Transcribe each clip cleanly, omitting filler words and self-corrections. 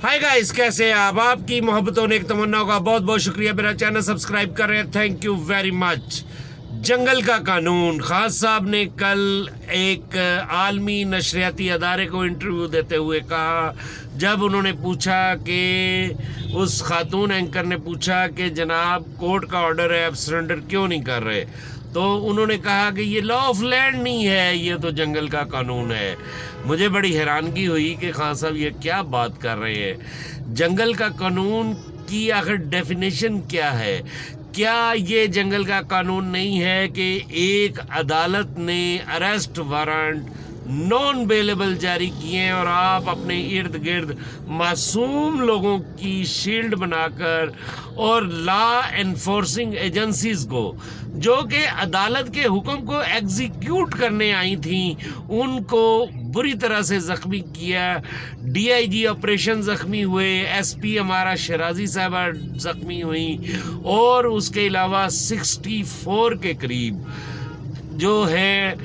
Hi guys, कैसे हैं आप की मोहब्बतों ने एक तमन्नाओं का बहुत बहुत शुक्रिया। मेरा चैनल सब्सक्राइब कर रहे हैं, थैंक यू वेरी मच। जंगल का कानून, खान साहब ने कल एक आलमी नशरियाती अदारे को इंटरव्यू देते हुए कहा, जब उन्होंने पूछा कि उस खातून एंकर ने पूछा कि जनाब कोर्ट का ऑर्डर है, आप सरेंडर क्यों नहीं कर रहे, तो उन्होंने कहा कि ये लॉ ऑफ लैंड नहीं है, ये तो जंगल का कानून है। मुझे बड़ी हैरानगी हुई कि खान साहब ये क्या बात कर रहे हैं। जंगल का कानून की आखिर डेफिनेशन क्या है? क्या ये जंगल का कानून नहीं है कि एक अदालत ने अरेस्ट वारंट नॉन बेलेबल जारी किए हैं और आप अपने इर्द गिर्द मासूम लोगों की शील्ड बनाकर और लॉ एनफोर्सिंग एजेंसीज को जो कि अदालत के हुक्म को एग्जीक्यूट करने आई थी उनको बुरी तरह से ज़ख्मी किया। डीआईजी ऑपरेशन ज़ख्मी हुए, एसपी हमारा शराजी साहबा ज़ख्मी हुई और उसके अलावा 64 के करीब जो है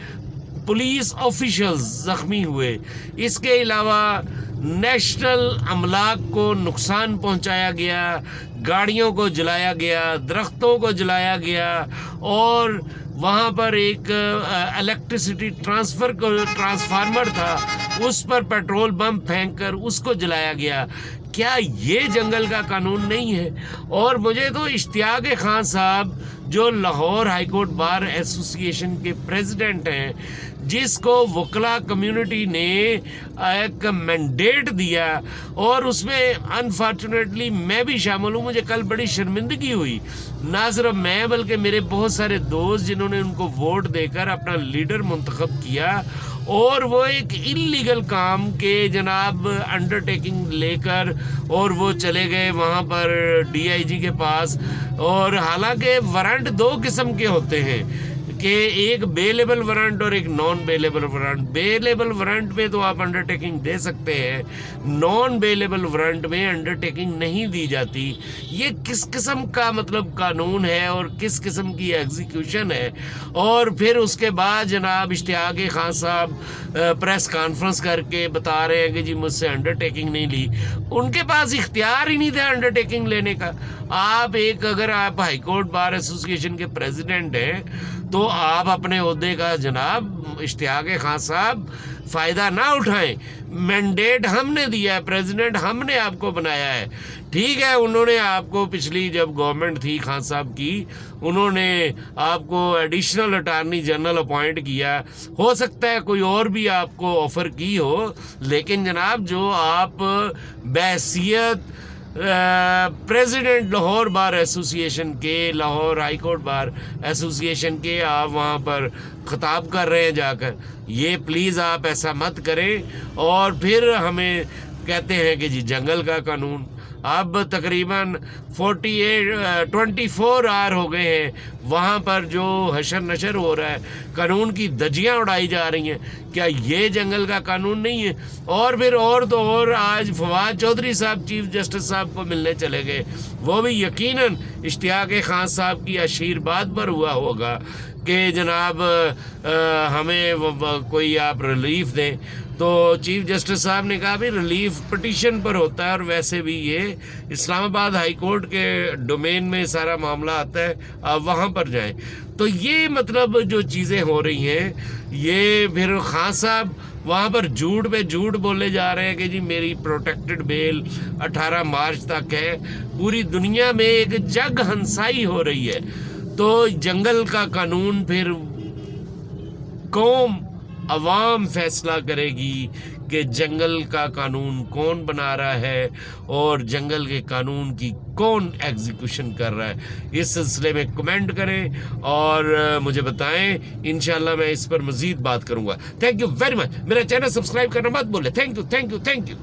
पुलिस ऑफिशियल्स ज़ख्मी हुए। इसके अलावा नेशनल अमलाक को नुकसान पहुंचाया गया, गाड़ियों को जलाया गया, दरख्तों को जलाया गया और वहाँ पर एक इलेक्ट्रिसिटी ट्रांसफार्मर था, उस पर पेट्रोल बम फेंक कर उसको जलाया गया। क्या ये जंगल का कानून नहीं है? और मुझे तो इश्तियाक खान साहब जो Lahore high court bar association के प्रेसिडेंट हैं, जिसको वकला कम्युनिटी ने एक मैंडेट दिया और उसमें अनफॉर्चुनेटली मैं भी शामिल हूँ, मुझे कल बड़ी शर्मिंदगी हुई। ना सिर्फ मैं बल्कि मेरे बहुत सारे दोस्त जिन्होंने उनको वोट देकर अपना लीडर मुंतखब किया और वो एक इल्लीगल काम के जनाब अंडरटेकिंग लेकर और वो चले गए वहाँ पर डीआईजी के पास। और हालांकि वारंट दो किस्म के होते हैं कि एक बेलेबल वारंट और एक non bailable warrant. Bailable warrant में तो आप अंडरटेकिंग दे सकते हैं, नॉन बेलेबल वारंट में अंडरटेकिंग नहीं दी जाती। ये किस किस्म का मतलब कानून है और किस किस्म की एग्जीक्यूशन है? और फिर उसके बाद जनाब इश्तियाक खान साहब प्रेस कॉन्फ्रेंस करके बता रहे हैं कि जी मुझसे अंडरटेकिंग नहीं ली। उनके पास इख्तियार ही नहीं था अंडरटेकिंग लेने का। अगर आप हाई कोर्ट बार एसोसिएशन के प्रेसिडेंट हैं तो आप अपने ओहदे का जनाब इश्तियाक खान साहब फ़ायदा ना उठाएं। मैंडेट हमने दिया है, प्रेसिडेंट हमने आपको बनाया है। ठीक है, उन्होंने आपको पिछली जब गवर्नमेंट थी खान साहब की, उन्होंने आपको एडिशनल अटॉर्नी जनरल अपॉइंट किया, हो सकता है कोई और भी आपको ऑफ़र की हो, लेकिन जनाब जो आप बहैसियत प्रेसिडेंट लाहौर बार एसोसिएशन के, Lahore high court bar association के, आप वहाँ पर खिताब कर रहे हैं जाकर, ये प्लीज़ आप ऐसा मत करें। और फिर हमें कहते हैं कि जी जंगल का कानून। अब तकरीबन 24 आवर हो गए हैं वहाँ पर जो हशर नशर हो रहा है, कानून की धज्जियाँ उड़ाई जा रही हैं। क्या ये जंगल का कानून नहीं है? और फिर और तो और आज फवाद चौधरी साहब चीफ जस्टिस साहब को मिलने चले गए, वो भी यकीनन इश्तियाक खान साहब की आशीर्वाद पर हुआ होगा कि जनाब हमें कोई आप रिलीफ दें। तो चीफ जस्टिस साहब ने कहा भी रिलीफ पिटीशन पर होता है और वैसे भी ये इस्लामाबाद हाई कोर्ट के डोमेन में सारा मामला आता है, आप वहाँ पर जाएं। तो ये मतलब जो चीज़ें हो रही हैं, ये फिर खान साहब वहाँ पर झूठ पे झूठ बोले जा रहे हैं कि जी मेरी प्रोटेक्टेड बेल 18 मार्च तक है। पूरी दुनिया में एक जग हंसाई हो रही है। तो जंगल का कानून फिर कौम अवाम फैसला करेगी कि जंगल का कानून कौन बना रहा है और जंगल के कानून की कौन एग्जीक्यूशन कर रहा है। इस सिलसिले में कमेंट करें और मुझे बताएं, इंशाल्लाह मैं इस पर मज़ीद बात करूंगा। Thank you very much. मेरा चैनल सब्सक्राइब करना मत भूलें। Thank you.